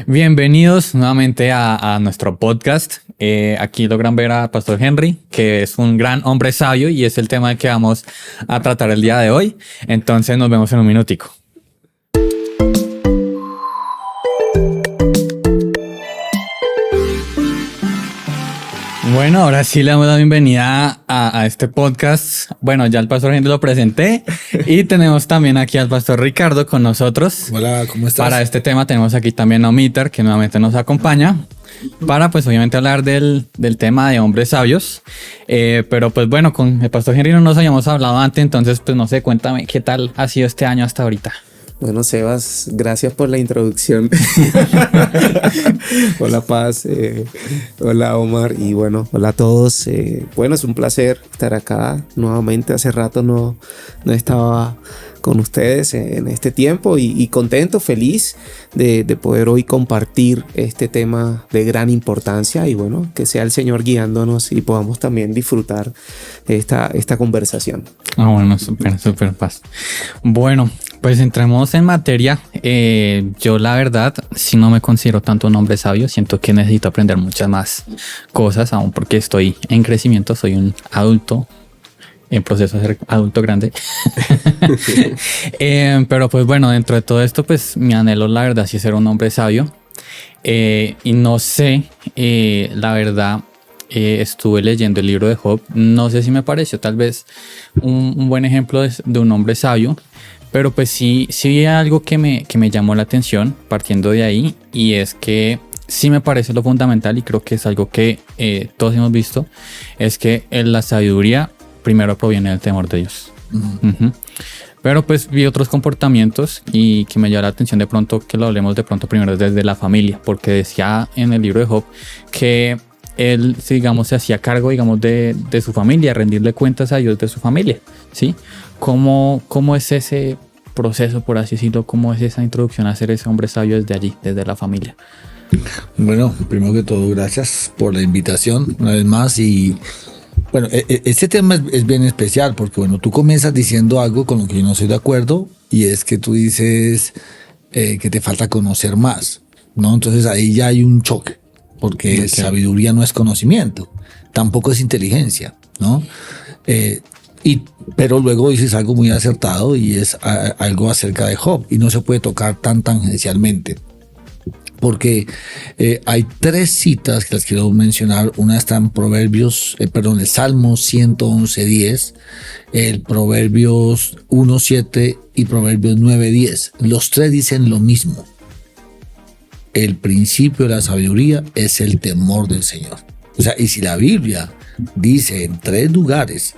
Bienvenidos nuevamente a nuestro podcast. Aquí logran ver a Pastor Henry, que es un gran hombre sabio y es el tema del que vamos a tratar el día de hoy. Entonces nos vemos en un minutico. Bueno, ahora sí le damos la bienvenida a este podcast. Bueno, ya el Pastor Henry lo presenté y tenemos también aquí al Pastor Ricardo con nosotros. Hola, ¿cómo estás? Para este tema tenemos aquí también a Omiter, que nuevamente nos acompaña para pues obviamente hablar del tema de hombres sabios. Pero pues bueno, con el Pastor Henry no nos habíamos hablado antes, entonces pues no sé, cuéntame qué tal ha sido este año hasta ahorita. Bueno, Sebas, gracias por la introducción. Hola, Paz. Hola, Omar. Y bueno, hola a todos. Bueno, es un placer estar acá nuevamente. Hace rato no estaba con ustedes en este tiempo y contento, feliz de poder hoy compartir este tema de gran importancia y bueno, que sea el Señor guiándonos y podamos también disfrutar de esta conversación. Bueno, súper Paz. Bueno, pues entremos en materia. Yo la verdad, si no me considero tanto un hombre sabio, siento que necesito aprender muchas más cosas, aún porque estoy en crecimiento, soy un adulto en proceso de ser adulto grande. Pero pues bueno, dentro de todo esto, pues mi anhelo la verdad sí es ser un hombre sabio. Y no sé, la verdad, estuve leyendo el libro de Job. No sé si me pareció tal vez un buen ejemplo de un hombre sabio. Pero pues sí hay algo que me llamó la atención partiendo de ahí. Y es que sí me parece lo fundamental y creo que es algo que todos hemos visto. Es que la sabiduría primero proviene del temor de Dios. Uh-huh. Pero pues vi otros comportamientos y que me llamó la atención de pronto que lo hablemos de pronto primero desde la familia, porque decía en el libro de Job que él, digamos, se hacía cargo, digamos, de su familia, rendirle cuentas a Dios de su familia, ¿sí? ¿Cómo es ese proceso, por así decirlo? ¿Cómo es esa introducción a ser ese hombre sabio desde allí, desde la familia? Bueno, primero que todo, gracias por la invitación una vez más y bueno, este tema es bien especial porque bueno, tú comienzas diciendo algo con lo que yo no estoy de acuerdo y es que tú dices que te falta conocer más, ¿no? Entonces ahí ya hay un choque porque sabiduría no es conocimiento, tampoco es inteligencia, ¿no? Pero luego dices algo muy acertado y es algo acerca de Job y no se puede tocar tan tangencialmente. Porque hay tres citas que las quiero mencionar. Una está en el Salmo 111:10, el Proverbios 1:7 y Proverbios 9:10. Los tres dicen lo mismo. El principio de la sabiduría es el temor del Señor. O sea, y si la Biblia dice en tres lugares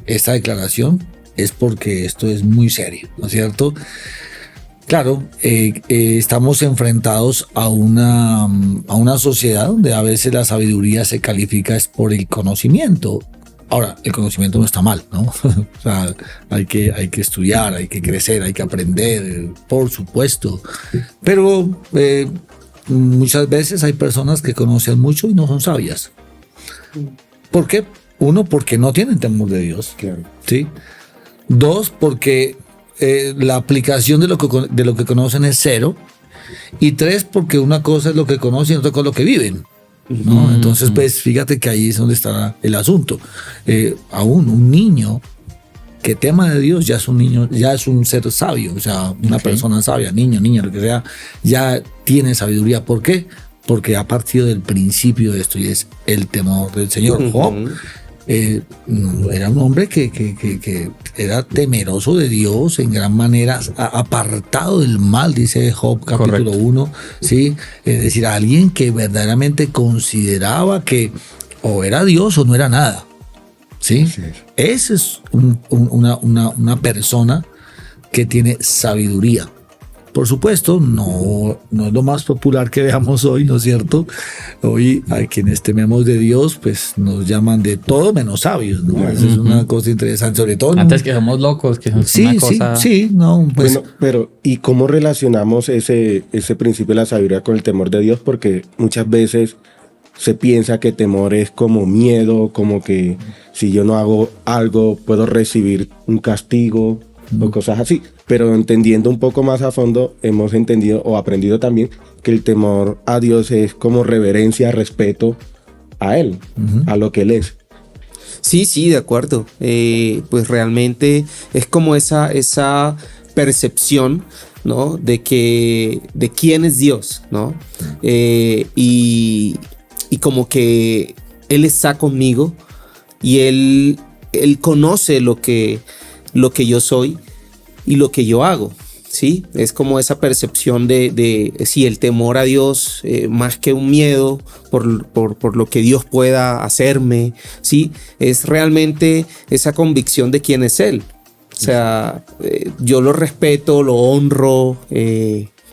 esta declaración, es porque esto es muy serio, ¿no es cierto? Claro, estamos enfrentados a una sociedad donde a veces la sabiduría se califica es por el conocimiento. Ahora, el conocimiento no está mal, ¿no? O sea, hay que estudiar, hay que crecer, hay que aprender, por supuesto. Pero muchas veces hay personas que conocen mucho y no son sabias. ¿Por qué? Uno, porque no tienen temor de Dios. Claro. ¿Sí? Dos, porque la aplicación de lo que conocen es cero. Y tres, porque una cosa es lo que conocen y otra cosa es lo que viven, ¿no? Entonces, pues fíjate que ahí es donde está el asunto. Aún un niño que tema de Dios ya es un niño, ya es un ser sabio, o sea, una persona sabia, niño, niña, lo que sea, ya tiene sabiduría. ¿Por qué? Porque ha partido del principio de esto y es el temor del Señor. Job era un hombre que era temeroso de Dios en gran manera, apartado del mal, dice Job capítulo 1, ¿sí? Es decir, alguien que verdaderamente consideraba que o era Dios o no era nada, ¿sí? Sí. Esa es una persona que tiene sabiduría. Por supuesto, no es lo más popular que veamos hoy, ¿no es cierto? Hoy a quienes tememos de Dios, pues nos llaman de todo menos sabios, ¿no? Eso es una cosa interesante, sobre todo. Antes que somos locos, que es una cosa... Sí, no, pues... Bueno, pero ¿y cómo relacionamos ese principio de la sabiduría con el temor de Dios? Porque muchas veces se piensa que temor es como miedo, como que si yo no hago algo puedo recibir un castigo o cosas así. pero entendiendo un poco más a fondo, hemos entendido o aprendido también que el temor a Dios es como reverencia, respeto a Él, a lo que Él es. Sí, de acuerdo. Pues realmente es como esa percepción, ¿no? De quién es Dios, ¿no? Y como que Él está conmigo y Él conoce lo que yo soy y lo que yo hago, ¿sí? Es como esa percepción de sí, el temor a Dios, más que un miedo por lo que Dios pueda hacerme, ¿sí? Es realmente esa convicción de quién es Él. O sea, yo lo respeto, lo honro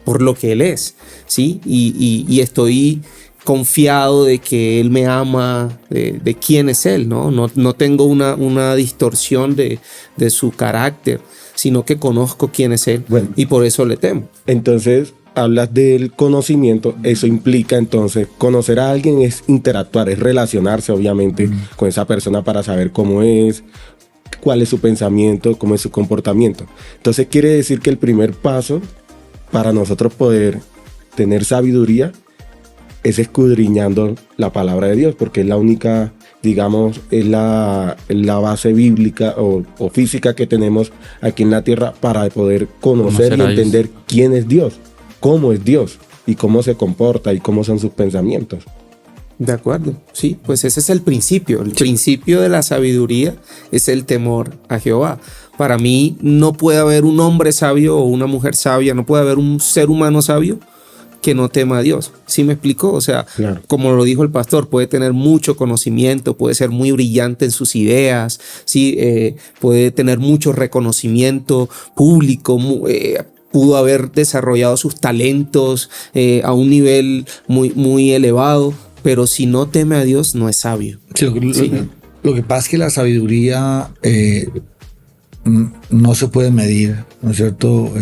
por lo que Él es, ¿sí? Y estoy confiado de que Él me ama, de quién es Él, ¿no? No tengo una distorsión de su carácter, sino que conozco quién es Él, bueno, y por eso le temo. Entonces, hablas del conocimiento, eso implica entonces conocer a alguien es interactuar, es relacionarse obviamente con esa persona para saber cómo es, cuál es su pensamiento, cómo es su comportamiento. Entonces quiere decir que el primer paso para nosotros poder tener sabiduría es escudriñando la palabra de Dios, porque es la única, digamos, es la base bíblica o física que tenemos aquí en la tierra para poder conocer y entender quién es Dios, cómo es Dios y cómo se comporta y cómo son sus pensamientos. De acuerdo, sí, pues ese es el principio. El principio de la sabiduría es el temor a Jehová. Para mí no puede haber un hombre sabio o una mujer sabia, no puede haber un ser humano sabio que no tema a Dios. ¿Sí me explicó? O sea, claro, como lo dijo el pastor, puede tener mucho conocimiento, puede ser muy brillante en sus ideas, ¿sí? Puede tener mucho reconocimiento público, pudo haber desarrollado sus talentos a un nivel muy elevado, pero si no teme a Dios, no es sabio. Sí, lo que pasa es que la sabiduría no se puede medir, ¿no es cierto?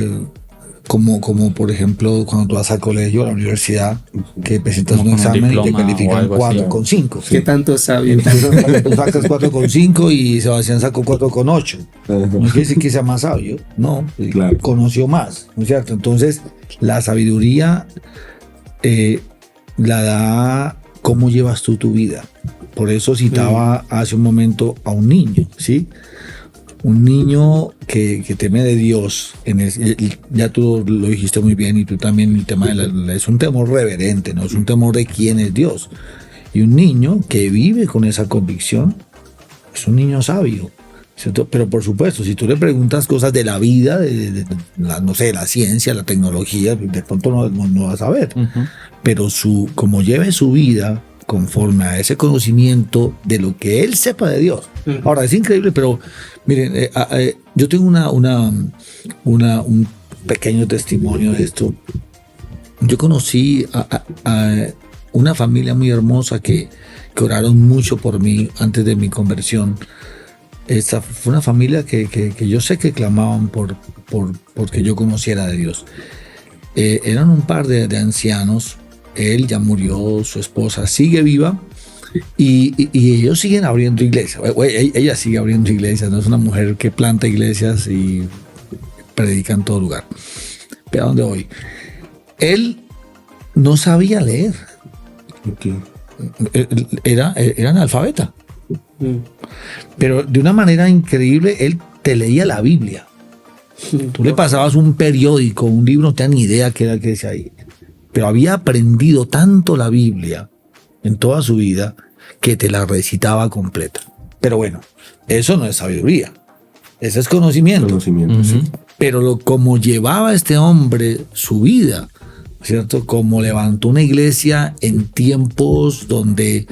Como por ejemplo cuando tú vas al colegio, a la universidad, que presentas un examen y te califican 4,5. ¿Qué tanto es sabio? Entonces tú sacas 4,5 y Sebastián sacó 4,8. No quiere decir que sea más sabio, no, claro, conoció más, ¿no es cierto? Entonces la sabiduría la da cómo llevas tú tu vida. Por eso citaba hace un momento a un niño, ¿sí? Un niño que teme de Dios, ya tú lo dijiste muy bien, y tú también, el tema es un temor reverente, no es un temor de quién es Dios. Y un niño que vive con esa convicción es un niño sabio, ¿cierto? Pero por supuesto, si tú le preguntas cosas de la vida, no sé, la ciencia, la tecnología, de pronto no vas a saber. Pero como lleve su vida conforme a ese conocimiento de lo que él sepa de Dios. Ahora, es increíble, pero miren, yo tengo un pequeño testimonio de esto. Yo conocí a una familia muy hermosa que oraron mucho por mí antes de mi conversión. Esta fue una familia que yo sé que clamaban porque yo conociera de Dios. Eran un par de ancianos. Él ya murió, su esposa sigue viva y ellos siguen abriendo iglesias. Ella sigue abriendo iglesias, no es una mujer que planta iglesias y predica en todo lugar. Pero ¿a dónde voy? Él no sabía leer. Okay. Era analfabeta. Pero de una manera increíble, él te leía la Biblia. Tú le pasabas un periódico, un libro, no tenías ni idea qué era que decía ahí. Pero había aprendido tanto la Biblia en toda su vida que te la recitaba completa. Pero bueno, eso no es sabiduría. Ese es conocimiento. Sí. Pero como llevaba este hombre su vida, ¿cierto? Como levantó una iglesia en tiempos donde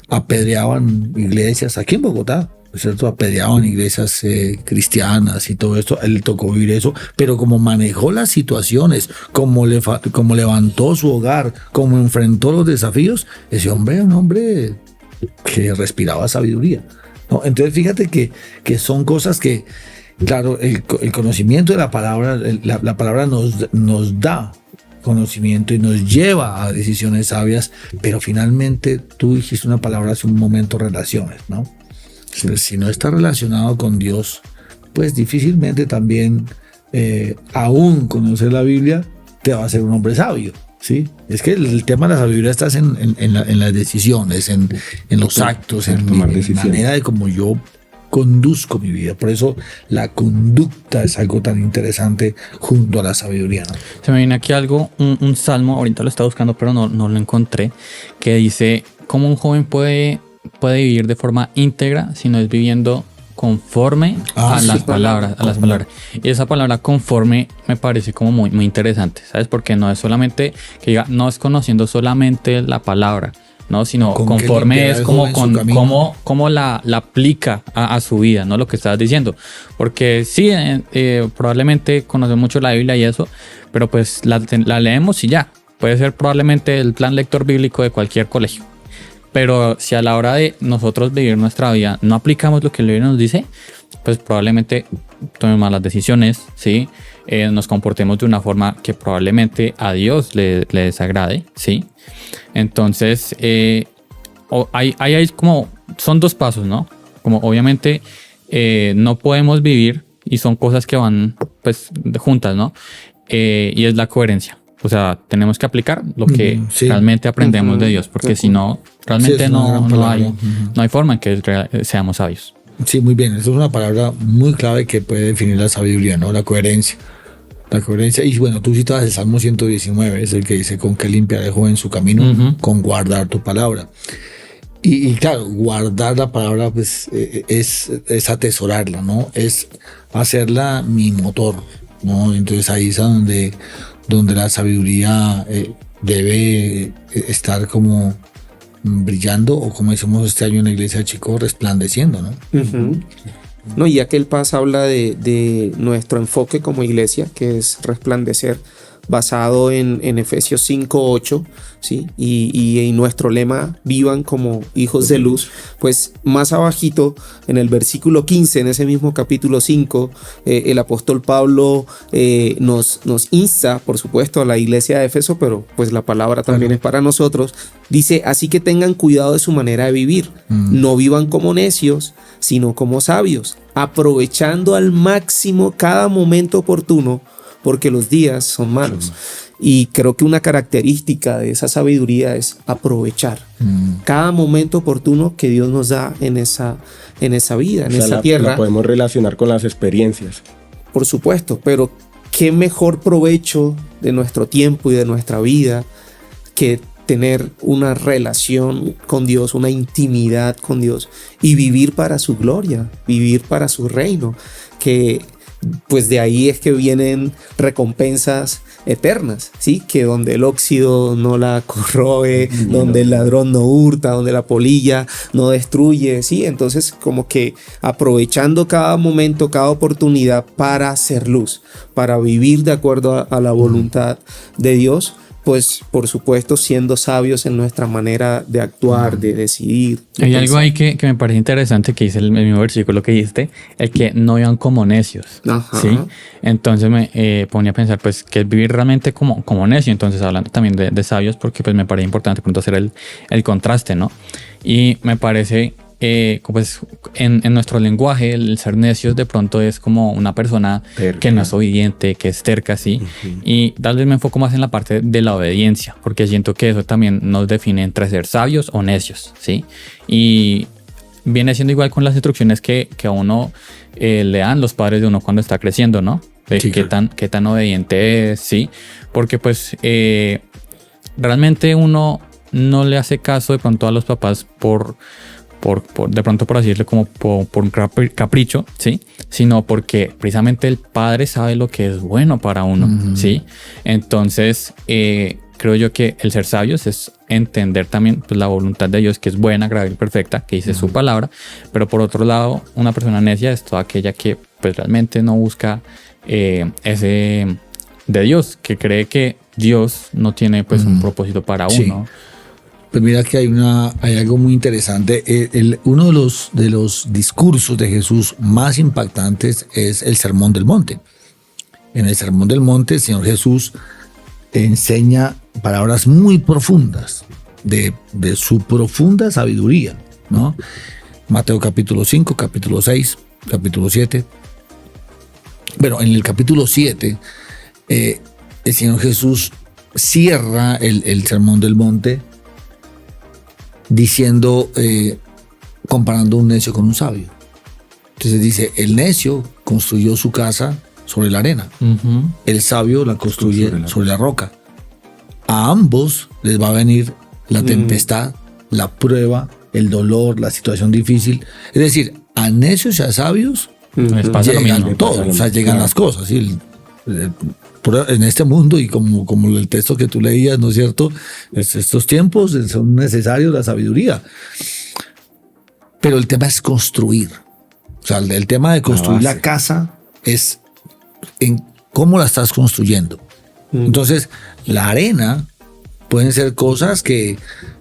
apedreaban iglesias, aquí en Bogotá, ¿cierto? Apedreaban iglesias cristianas y todo esto. Él tocó vivir eso, pero como manejó las situaciones, como levantó su hogar, como enfrentó los desafíos, ese hombre era un hombre que respiraba sabiduría, ¿no? Entonces fíjate que son cosas que, claro, el conocimiento de la palabra, la palabra nos da conocimiento y nos lleva a decisiones sabias, pero finalmente tú dijiste una palabra hace un momento, relaciones, ¿no? Si no está relacionado con Dios, pues difícilmente también aún conocer la Biblia te va a hacer un hombre sabio, ¿sí? Es que el tema de la sabiduría está en las decisiones, en los actos, en la manera de cómo yo conduzco mi vida. Por eso la conducta es algo tan interesante junto a la sabiduría, ¿no? Se me viene aquí algo, un salmo, ahorita lo estaba buscando pero no lo encontré, que dice, ¿cómo un joven puede vivir de forma íntegra si no es viviendo conforme a las palabras? Y esa palabra conforme me parece como muy, muy interesante, ¿sabes? Porque no es solamente que diga, no es conociendo solamente la palabra, ¿no? Sino conforme es como cómo la aplica a su vida, ¿no? Lo que estabas diciendo. Porque sí, probablemente conocemos mucho la Biblia y eso, pero pues la leemos y ya. Puede ser probablemente el plan lector bíblico de cualquier colegio. Pero si a la hora de nosotros vivir nuestra vida no aplicamos lo que el libro nos dice, pues probablemente tomemos malas decisiones, ¿sí? Nos comportemos de una forma que probablemente a Dios le desagrade, ¿sí? Entonces, hay como, son dos pasos, ¿no? Como obviamente no podemos vivir y son cosas que van pues juntas, ¿no? Y es la coherencia. O sea, tenemos que aplicar lo que realmente aprendemos de Dios, porque si no, realmente no hay forma en que seamos sabios. Sí, muy bien. Eso es una palabra muy clave que puede definir la sabiduría, ¿no? La coherencia. La coherencia. Y bueno, tú citabas el Salmo 119, es el que dice, con que limpiará el joven su camino, con guardar tu palabra. Y claro, guardar la palabra pues es atesorarla, ¿no? Es hacerla mi motor, ¿no? Entonces ahí es donde la sabiduría debe estar como brillando, o como decimos este año en la iglesia de Chico, resplandeciendo, ¿no? No, y aquel Paz habla de nuestro enfoque como iglesia, que es resplandecer, basado en Efesios 5:8, ¿sí? Y nuestro lema, vivan como hijos de luz. Pues más abajito, en el versículo 15, en ese mismo capítulo 5, el apóstol Pablo nos insta, por supuesto, a la iglesia de Éfeso, pero pues la palabra también es para nosotros. Dice, así que tengan cuidado de su manera de vivir. No vivan como necios, sino como sabios, aprovechando al máximo cada momento oportuno, porque los días son malos. Y creo que una característica de esa sabiduría es aprovechar cada momento oportuno que Dios nos da en esa vida, en esa tierra. La podemos relacionar con las experiencias. Por supuesto, pero qué mejor provecho de nuestro tiempo y de nuestra vida que tener una relación con Dios, una intimidad con Dios y vivir para su gloria, vivir para su reino, que pues de ahí es que vienen recompensas eternas, ¿sí? Que donde el óxido no la corroe, donde el ladrón no hurta, donde la polilla no destruye, ¿sí? Entonces como que aprovechando cada momento, cada oportunidad para hacer luz, para vivir de acuerdo a la voluntad de Dios, pues por supuesto siendo sabios en nuestra manera de actuar, de decidir. Hay algo ahí que me parece interesante que dice el mismo versículo que dijiste, el que no vivan como necios. ¿Sí? Entonces me ponía a pensar pues que es vivir realmente como necio. Entonces hablando también de sabios, porque pues me parece importante pronto hacer el contraste, ¿no? Y me parece pues en nuestro lenguaje el ser necios de pronto es como una persona terca, que no es obediente, que es terca, ¿sí? Y tal vez me enfoco más en la parte de la obediencia, porque siento que eso también nos define entre ser sabios o necios, ¿sí? Y viene siendo igual con las instrucciones que a uno le dan los padres de uno cuando está creciendo, ¿no? De sí, qué tan obediente es, ¿sí? Porque pues realmente uno no le hace caso de pronto a los papás de pronto por así decirlo, como por un capricho, ¿sí? Sino porque precisamente el padre sabe lo que es bueno para uno, ¿sí? Entonces, creo yo que el ser sabios es entender también pues, la voluntad de Dios, que es buena, agradable y perfecta, que dice su palabra, pero por otro lado, una persona necia es toda aquella que pues realmente no busca ese de Dios, que cree que Dios no tiene pues un propósito para uno. Pues mira que hay algo muy interesante. Uno de los discursos de Jesús más impactantes es el Sermón del Monte. En el Sermón del Monte, el Señor Jesús enseña palabras muy profundas, de su profunda sabiduría, ¿no? Mateo capítulo 5, capítulo 6, capítulo 7. Bueno, en el capítulo 7, el Señor Jesús cierra el Sermón del Monte diciendo, comparando un necio con un sabio. Entonces dice, el necio construyó su casa sobre la arena, el sabio la construye sobre la roca. A ambos les va a venir la tempestad, la prueba, el dolor, la situación difícil. Es decir, a necios y a sabios Les pasa lo llegan mismo. todo, o sea, llegan las cosas. ¿Sí? En este mundo, y como el texto que tú leías, ¿no es cierto? Estos tiempos son necesarios la sabiduría. Pero el tema es construir. O sea, el tema de construir la casa es en cómo la estás construyendo. Entonces, la arena pueden ser cosas que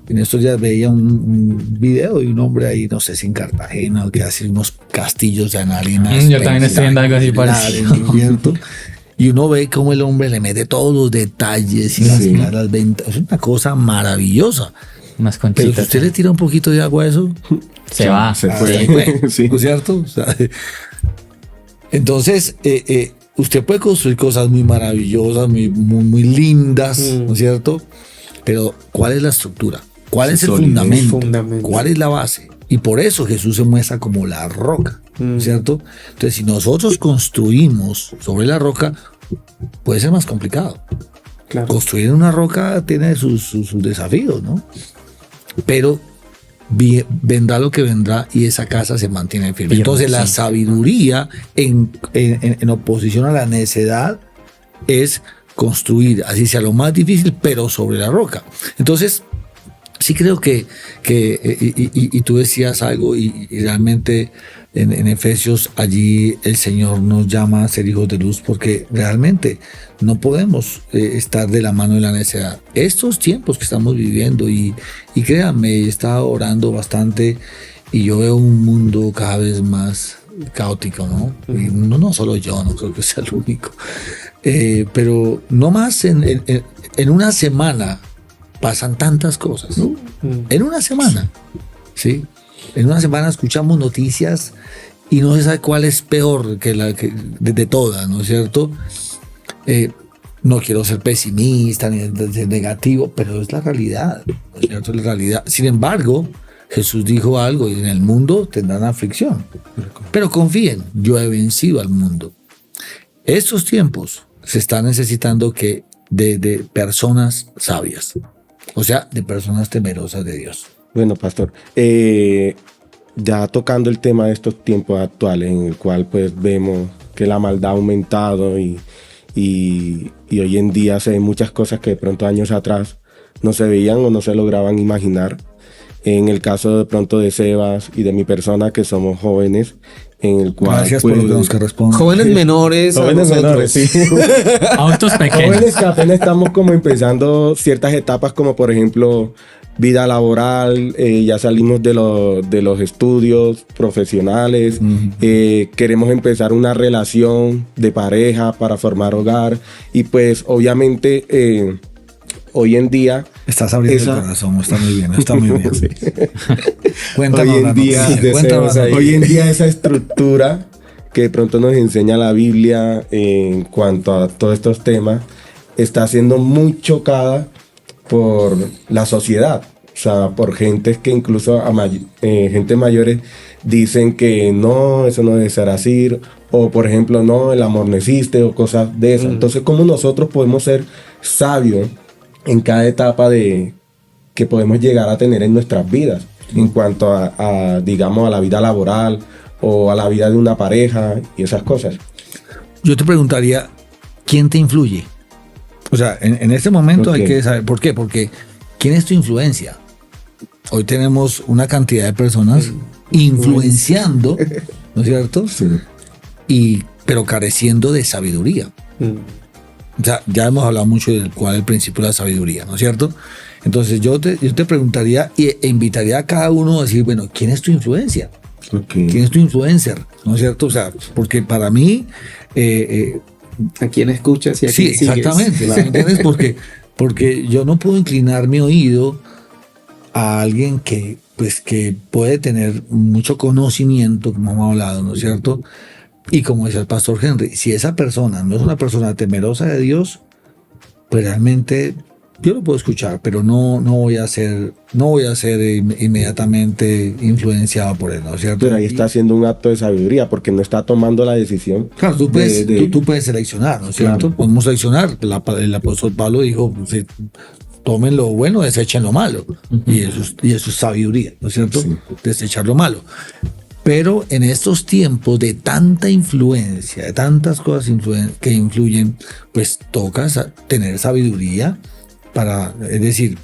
en estos días veía un video de un hombre ahí, no sé si en Cartagena, que hace unos castillos en arena. Yo también estoy viendo algo así parecido. ¿Cierto? Y uno ve cómo el hombre le mete todos los detalles y las ventas. Es una cosa maravillosa. Unas Pero si conchitas. usted le tira un poquito de agua a eso, Se va. Se fue. Sí. ¿no es cierto? O sea, entonces, usted puede construir cosas muy maravillosas, muy lindas, ¿no es cierto? Pero, ¿cuál es la estructura? ¿Cuál es el Solidez. fundamento? ¿Cuál es la base? Y por eso Jesús se muestra como la roca, ¿no es cierto? Entonces, si nosotros construimos sobre la roca, puede ser más complicado. Claro. Construir en una roca tiene sus desafíos, ¿no? Pero vendrá lo que vendrá y esa casa se mantiene firme. Entonces la sabiduría en oposición a la necedad es construir, así sea lo más difícil, pero sobre la roca. Entonces sí creo que y tú decías algo y realmente en Efesios allí el Señor nos llama a ser hijos de luz, porque realmente no podemos estar de la mano de la necedad. Estos tiempos que estamos viviendo y créanme, he estado orando bastante y yo veo un mundo cada vez más caótico, ¿no? Y no solo yo, no creo que sea el único. Pero no más en una semana pasan tantas cosas, ¿no? En una semana, ¿sí? En una semana escuchamos noticias y no se sabe cuál es peor que de todas, ¿no es cierto? No quiero ser pesimista ni ser negativo, pero es la realidad, ¿no es cierto? Es la realidad. Sin embargo, Jesús dijo algo: y en el mundo tendrán aflicción, pero confíen, yo he vencido al mundo. Estos tiempos se está necesitando de personas sabias, o sea, de personas temerosas de Dios. Bueno, pastor, ya tocando el tema de estos tiempos actuales en el cual pues vemos que la maldad ha aumentado y hoy en día se ven muchas cosas que de pronto años atrás no se veían o no se lograban imaginar. En el caso de pronto de Sebas y de mi persona, que somos jóvenes, en el cual... Gracias por lo que nos corresponde. Jóvenes menores. Jóvenes menores, sí. Autos pequeños. Jóvenes que apenas estamos como empezando ciertas etapas, como por ejemplo vida laboral, ya salimos de los estudios profesionales, queremos empezar una relación de pareja para formar hogar y pues obviamente hoy en día... Estás abriendo el corazón, está muy bien, está muy bien. Sí. Cuéntanos Hoy en la día, noticia, cuéntanos la hoy en día esa estructura que de pronto nos enseña la Biblia en cuanto a todos estos temas está siendo muy chocada por la sociedad, o sea, por gente que incluso gente mayores dicen que no, eso no debe ser así, o por ejemplo, no, el amor no existe, o cosas de esas. Entonces, ¿cómo nosotros podemos ser sabios en cada etapa que podemos llegar a tener en nuestras vidas, en cuanto a, digamos, a la vida laboral o a la vida de una pareja y esas cosas? Yo te preguntaría, ¿quién te influye? O sea, en este momento hay que saber, ¿por qué? Porque ¿quién es tu influencia? Hoy tenemos una cantidad de personas influenciando, ¿no es cierto? Sí. Pero careciendo de sabiduría. O sea, ya hemos hablado mucho del cual el principio de la sabiduría, ¿no es cierto? Entonces yo te preguntaría e invitaría a cada uno a decir, bueno, ¿quién es tu influencia? ¿Quién es tu influencer? ¿No es cierto? O sea, porque para mí... ¿A quién escuchas y a sí, quién sigues? exactamente. ¿Sí? ¿Entiendes? Porque yo no puedo inclinar mi oído a alguien que puede tener mucho conocimiento, como hemos hablado, ¿no es cierto? Y como decía el pastor Henry, si esa persona no es una persona temerosa de Dios, pues realmente yo lo puedo escuchar, pero no voy a ser inmediatamente influenciado por él, ¿no es cierto? Pero ahí está haciendo un acto de sabiduría porque no está tomando la decisión. Claro, tú puedes seleccionar, ¿no es cierto? Claro. Podemos seleccionar. El apóstol Pablo dijo, sí, tomen lo bueno, desechen lo malo. Y eso es sabiduría, ¿no es cierto? Sí. Desechar lo malo. Pero en estos tiempos de tanta influencia, de tantas cosas que influyen, pues toca tener sabiduría para, es decir,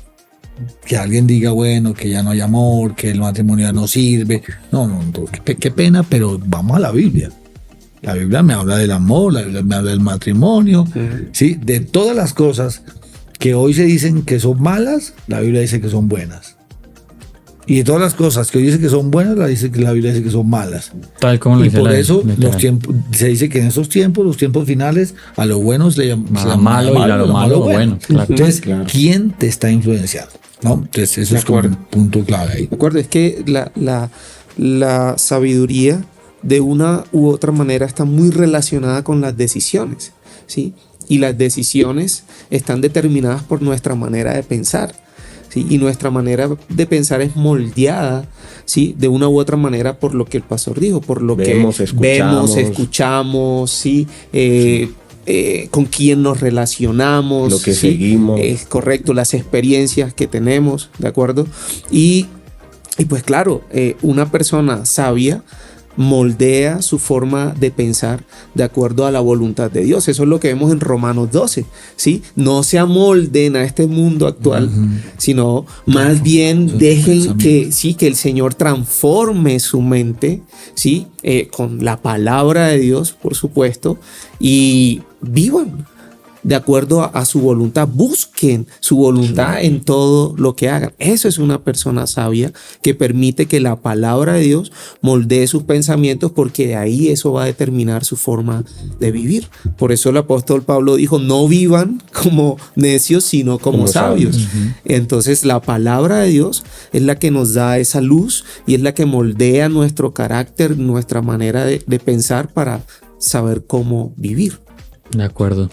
que alguien diga, bueno, que ya no hay amor, que el matrimonio ya no sirve. No, qué pena, pero vamos a la Biblia. La Biblia me habla del amor, la Biblia me habla del matrimonio, ¿sí? De todas las cosas que hoy se dicen que son malas, la Biblia dice que son buenas. Y de todas las cosas que hoy dicen que son buenas, la Biblia dice que son malas. Tal como lo Y dice por la eso literal. se dice que en esos tiempos, los tiempos finales, a lo bueno se le llama malo y a lo malo bueno. Claro. Entonces, Claro. ¿quién te está influenciando? ¿No? Entonces, eso es como un punto clave ahí. ¿De acuerdo? Es que la sabiduría de una u otra manera está muy relacionada con las decisiones, ¿sí? Y las decisiones están determinadas por nuestra manera de pensar, ¿sí? Y nuestra manera de pensar es moldeada, ¿sí? De una u otra manera por lo que el pastor dijo, por lo Vemos, que escuchamos. escuchamos, ¿sí? Con quién nos relacionamos, Lo que ¿sí? seguimos. Es correcto, las experiencias que tenemos, ¿de acuerdo? Y pues claro, una persona sabia moldea su forma de pensar de acuerdo a la voluntad de Dios. Eso es lo que vemos en Romanos 12, ¿sí? No se amolden a este mundo actual, sino más bien dejen que el Señor transforme su mente, ¿sí? Con la palabra de Dios, por supuesto, y vivan de acuerdo a su voluntad, busquen su voluntad en todo lo que hagan. Eso es una persona sabia que permite que la palabra de Dios moldee sus pensamientos, porque de ahí eso va a determinar su forma de vivir. Por eso el apóstol Pablo dijo, no vivan como necios, sino como sabios. Entonces la palabra de Dios es la que nos da esa luz y es la que moldea nuestro carácter, nuestra manera de pensar para saber cómo vivir. De acuerdo.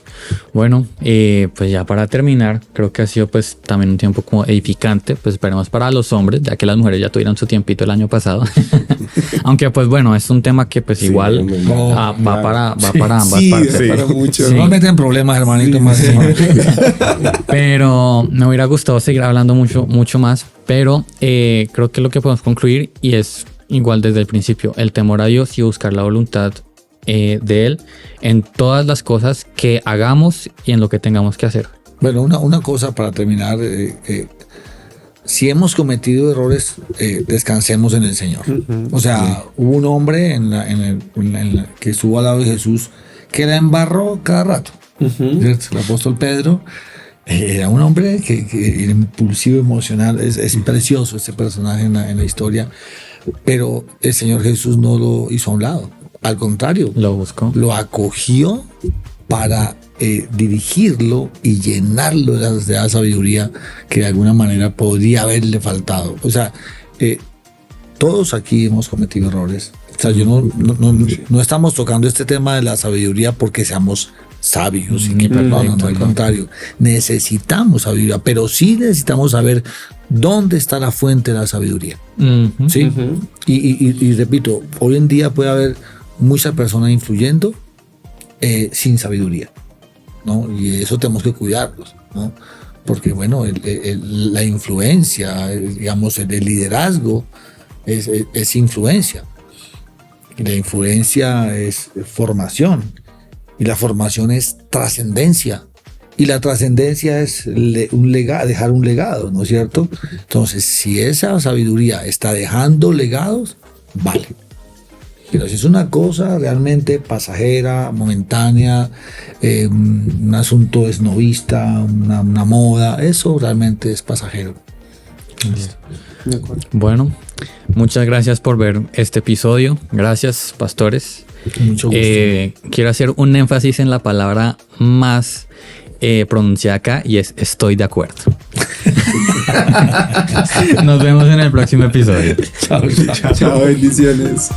Bueno, pues ya para terminar, creo que ha sido pues también un tiempo como edificante, pues esperemos para los hombres, ya que las mujeres ya tuvieron su tiempito el año pasado. Aunque pues bueno, es un tema que pues igual va para ambas partes. Sí, para mucho. Sí. No meten problemas, hermanito. Más. Pero me hubiera gustado seguir hablando mucho más, pero creo que lo que podemos concluir, y es igual desde el principio, el temor a Dios y buscar la voluntad de Él en todas las cosas que hagamos y en lo que tengamos que hacer. Bueno, una cosa para terminar. Si hemos cometido errores, descansemos en el Señor. O sea, hubo un hombre que estuvo al lado de Jesús que la embarró cada rato. ¿Cierto? El apóstol Pedro era un hombre que era impulsivo, emocional. Es precioso este personaje en la historia. Pero el Señor Jesús no lo hizo a un lado. Al contrario, Lo busco. lo acogió para dirigirlo y llenarlo de la sabiduría que de alguna manera podría haberle faltado. O sea, todos aquí hemos cometido errores. O sea, no estamos tocando este tema de la sabiduría porque seamos sabios y que perdonan, al contrario. Necesitamos sabiduría, pero sí necesitamos saber dónde está la fuente de la sabiduría. ¿Sí? Y repito, hoy en día puede haber muchas personas influyendo sin sabiduría, ¿no? Y eso tenemos que cuidarlos, ¿no? Porque, bueno, la influencia, digamos, el liderazgo es influencia. Y la influencia es formación. Y la formación es trascendencia. Y la trascendencia es dejar un legado, ¿no es cierto? Entonces, si esa sabiduría está dejando legados, vale. Pero si es una cosa realmente pasajera, momentánea, un asunto esnovista, una moda, eso realmente es pasajero. Bueno, muchas gracias por ver este episodio. Gracias, pastores. Mucho gusto. Quiero hacer un énfasis en la palabra más pronunciada acá, y es estoy de acuerdo. Nos vemos en el próximo episodio. Chao, bendiciones.